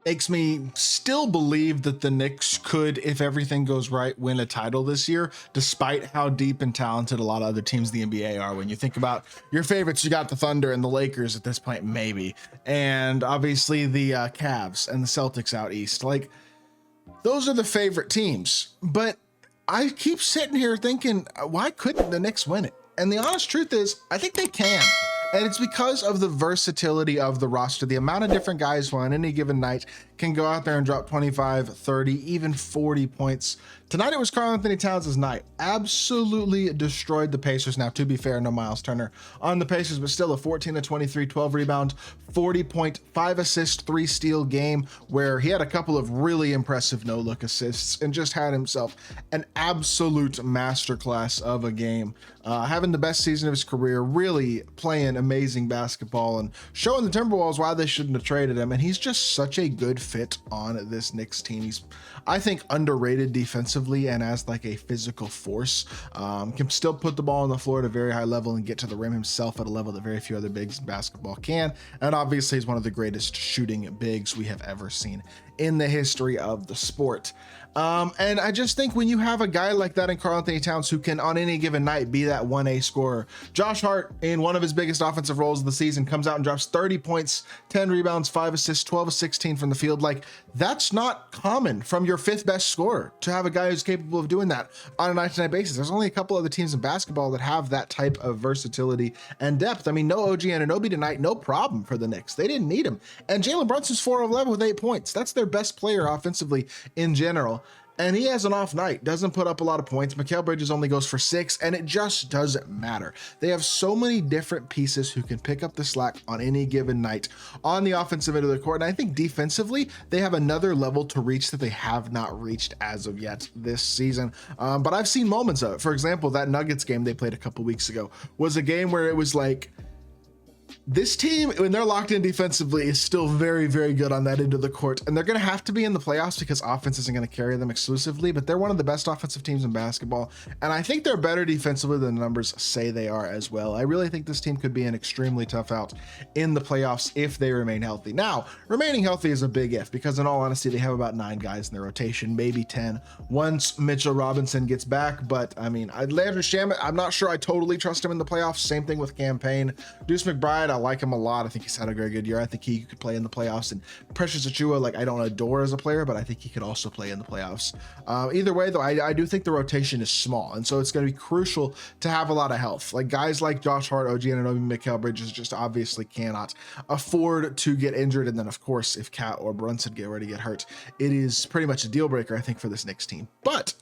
Makes me still believe that the Knicks could, if everything goes right, win a title this year, despite how deep and talented a lot of other teams in the NBA are. When you think about your favorites, you got the Thunder and the Lakers at this point, maybe, and obviously the Cavs and the Celtics out east. Like, those are the favorite teams. But I keep sitting here thinking, why couldn't the Knicks win it? And the honest truth is, I think they can. And it's because of the versatility of the roster, the amount of different guys who on any given night can go out there and drop 25, 30, even 40 points. Tonight it was Karl-Anthony Towns' night. Absolutely destroyed the Pacers. Now, to be fair, no Miles Turner on the Pacers, but still a 14 to 23, 12 rebound, 40 point, 5 assist, 3 steal game where he had a couple of really impressive no-look assists and just had himself an absolute masterclass of a game. Having the best season of his career, really playing amazing basketball and showing the Timberwolves why they shouldn't have traded him. And he's just such a good fit on this Knicks team. He's, I think, underrated defensively and as like a physical force. Can still put the ball on the floor at a very high level and get to the rim himself at a level that very few other bigs in basketball can. And obviously he's one of the greatest shooting bigs we have ever seen in the history of the sport. And I just think when you have a guy like that in Karl-Anthony Towns who can on any given night be that 1A scorer, Josh Hart in one of his biggest offensive roles of the season comes out and drops 30 points, 10 rebounds, 5 assists, 12 of 16 from the field. Like, that's not common from your 5th best scorer to have a guy who's capable of doing that on a night-to-night basis. There's only a couple other teams in basketball that have that type of versatility and depth. I mean, no OG Anunoby tonight, no problem for the Knicks. They didn't need him. And Jalen Brunson's 4 of 11 with 8 points. That's their best player offensively in general. And he has an off night, doesn't put up a lot of points. Mikal Bridges only goes for 6, and it just doesn't matter. They have so many different pieces who can pick up the slack on any given night on the offensive end of the court. And I think defensively, they have another level to reach that they have not reached as of yet this season. But I've seen moments of it. For example, that Nuggets game they played a couple weeks ago was a game where it was like, this team, when they're locked in defensively, is still very, very good on that end of the court. And they're going to have to be in the playoffs because offense isn't going to carry them exclusively, but they're one of the best offensive teams in basketball. And I think they're better defensively than the numbers say they are as well. I really think this team could be an extremely tough out in the playoffs if they remain healthy. Now, remaining healthy is a big if, because in all honesty, they have about 9 guys in their rotation, maybe 10, once Mitchell Robinson gets back. But I mean, Landry Shamet, I'm not sure I totally trust him in the playoffs. Same thing with Campaign. Deuce McBride, I like him a lot. I think he's had a very good year. I think he could play in the playoffs. And Precious Achiuwa, like, I don't adore as a player, but I think he could also play in the playoffs. Either way, though, I do think the rotation is small, and so it's going to be crucial to have a lot of health. Like, guys like Josh Hart, OG Anunoby, Mikal Bridges just obviously cannot afford to get injured. And then, of course, if Cat or Brunson get ready to get hurt, it is pretty much a deal breaker, I think, for this Knicks team. But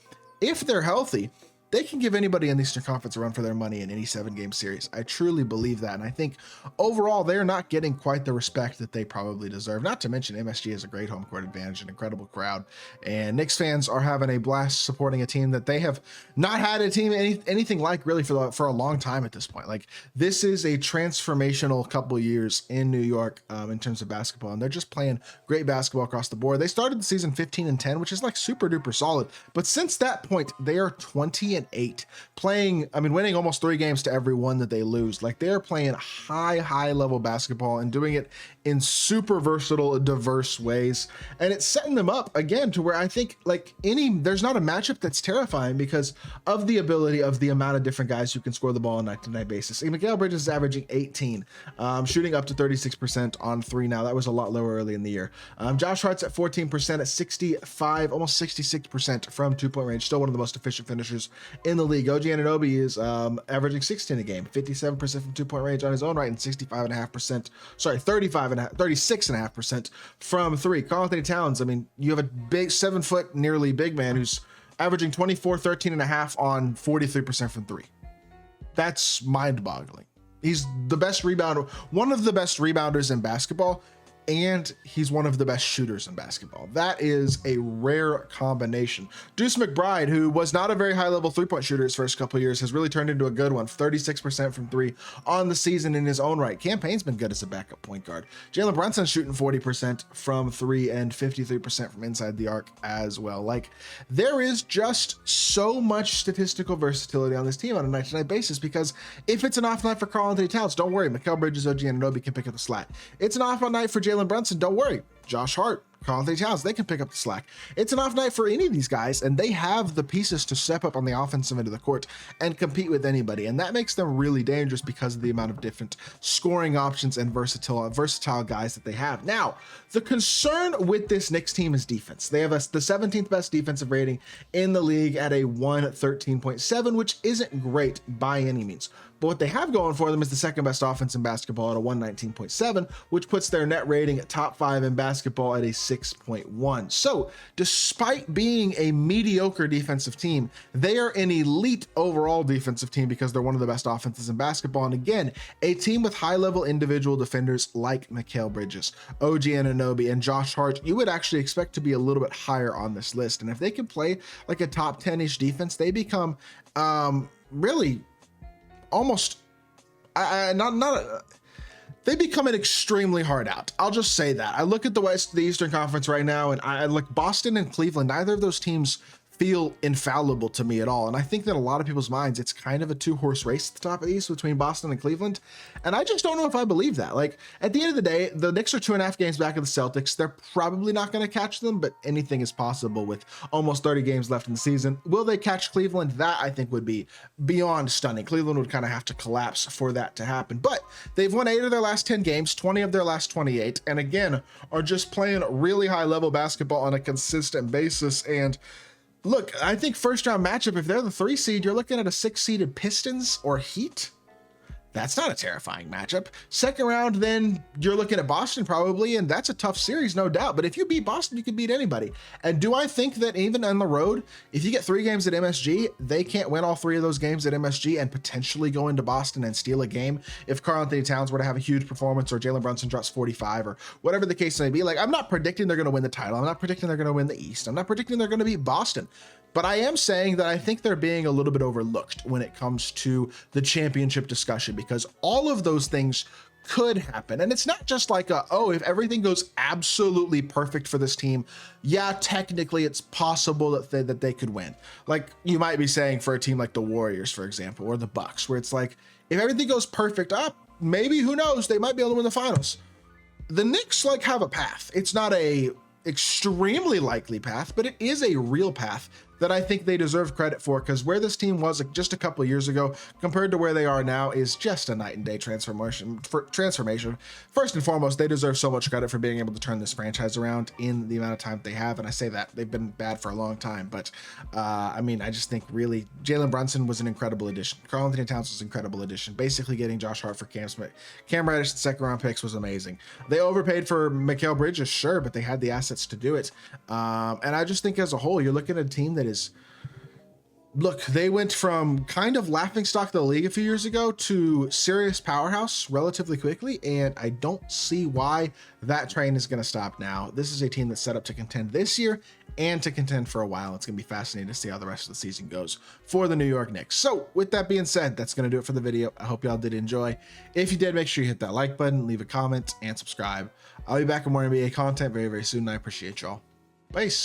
if they're healthy, they can give anybody in the Eastern Conference a run for their money in any 7-game series. I truly believe that. And I think overall, they're not getting quite the respect that they probably deserve. Not to mention MSG has a great home court advantage, an incredible crowd. And Knicks fans are having a blast supporting a team that they have not had a team anything like really for a long time at this point. Like, this is a transformational couple years in New York in terms of basketball. And they're just playing great basketball across the board. They started the season 15-10, which is like super duper solid. But since that point, they are 20-8, playing, I mean, winning almost 3 games to every one that they lose. Like, they're playing high level basketball and doing it in super versatile, diverse ways. And it's setting them up again to where I think, like, there's not a matchup that's terrifying because of the ability of the amount of different guys who can score the ball on a night-to-night basis. Mikal Bridges is averaging 18, shooting up to 36% on 3 now. That was a lot lower early in the year. Josh Hart's at 14% at 65, almost 66% from 2-point range. Still one of the most efficient finishers in the league. OG Anunoby is averaging 16 a game, 57% from 2-point range on his own right, and 36.5% from 3. Karl-Anthony Towns, I mean, you have a big 7-foot nearly big man who's averaging 24, 13.5 on 43% from 3. That's mind-boggling. He's the best rebounder, one of the best rebounders in basketball, and he's one of the best shooters in basketball. That is a rare combination. Deuce McBride, who was not a very high-level 3-point shooter his first couple of years, has really turned into a good one. 36% from 3 on the season in his own right. Campaign's been good as a backup point guard. Jalen Brunson's shooting 40% from 3 and 53% from inside the arc as well. Like, there is just so much statistical versatility on this team on a night-to-night basis, because if it's an off night for Karl-Anthony Towns, don't worry, Mikal Bridges, OG Anunoby can pick up the slack. It's an off night for Jalen Brunson, don't worry, Josh Hart, Karl-Anthony Towns, they can pick up the slack. It's an off night for any of these guys, and they have the pieces to step up on the offensive end of the court and compete with anybody. And that makes them really dangerous because of the amount of different scoring options and versatile guys that they have. Now, the concern with this Knicks team is defense. They have the 17th best defensive rating in the league at a 113.7, which isn't great by any means. But what they have going for them is the second best offense in basketball at a 119.7, which puts their net rating at top 5 in basketball at a 6.1. So despite being a mediocre defensive team, they are an elite overall defensive team because they're one of the best offenses in basketball. And again, a team with high-level individual defenders like Mikal Bridges, OG Anunoby, and Josh Hart, you would actually expect to be a little bit higher on this list. And if they can play like a top 10-ish defense, they become really almost they become an extremely hard out. I'll just say that. I look at the Eastern Conference right now, and I look Boston and Cleveland. Neither of those teams feel infallible to me at all. And I think that a lot of people's minds, it's kind of a 2-horse race at the top of the East between Boston and Cleveland. And I just don't know if I believe that. Like, at the end of the day, the Knicks are 2.5 games back of the Celtics. They're probably not going to catch them, but anything is possible with almost 30 games left in the season. Will they catch Cleveland? That I think would be beyond stunning. Cleveland would kind of have to collapse for that to happen. But they've won 8 of their last 10 games, 20 of their last 28, and again, are just playing really high level basketball on a consistent basis. And look, I think first round matchup, if they're the 3 seed, you're looking at a 6-seeded Pistons or Heat. That's not a terrifying matchup. Second round, then you're looking at Boston probably, and that's a tough series, no doubt. But if you beat Boston, you can beat anybody. And do I think that even on the road, if you get 3 games at MSG, they can't win all 3 of those games at MSG and potentially go into Boston and steal a game if Karl-Anthony Towns were to have a huge performance or Jalen Brunson drops 45 or whatever the case may be? Like, I'm not predicting they're going to win the title. I'm not predicting they're going to win the East. I'm not predicting they're going to beat Boston. But I am saying that I think they're being a little bit overlooked when it comes to the championship discussion, because all of those things could happen. And it's not just like if everything goes absolutely perfect for this team, yeah, technically it's possible that they could win. Like you might be saying for a team like the Warriors, for example, or the Bucks, where it's like, if everything goes perfect up, maybe, who knows, they might be able to win the finals. The Knicks have a path. It's not a extremely likely path, but it is a real path that I think they deserve credit for, because where this team was just a couple of years ago compared to where they are now is just a night and day transformation. First and foremost, they deserve so much credit for being able to turn this franchise around in the amount of time they have. And I say that they've been bad for a long time, but I mean, I just think really Jalen Brunson was an incredible addition. Karl-Anthony Towns was an incredible addition. Basically getting Josh Hart for Cam Reddish, the second round picks, was amazing. They overpaid for Mikal Bridges, sure, but they had the assets to do it. And I just think as a whole, you're looking at a team that is, look, they went from kind of laughingstock of the league a few years ago to serious powerhouse relatively quickly, and I don't see why that train is going to stop now. This is a team that's set up to contend this year and to contend for a while. It's going to be fascinating to see how the rest of the season goes for the New York Knicks. So with that being said, that's going to do it for the video. I hope y'all did enjoy. If you did, make sure you hit that like button, leave a comment, and subscribe. I'll be back with more NBA content very, very soon, and I appreciate y'all. Peace.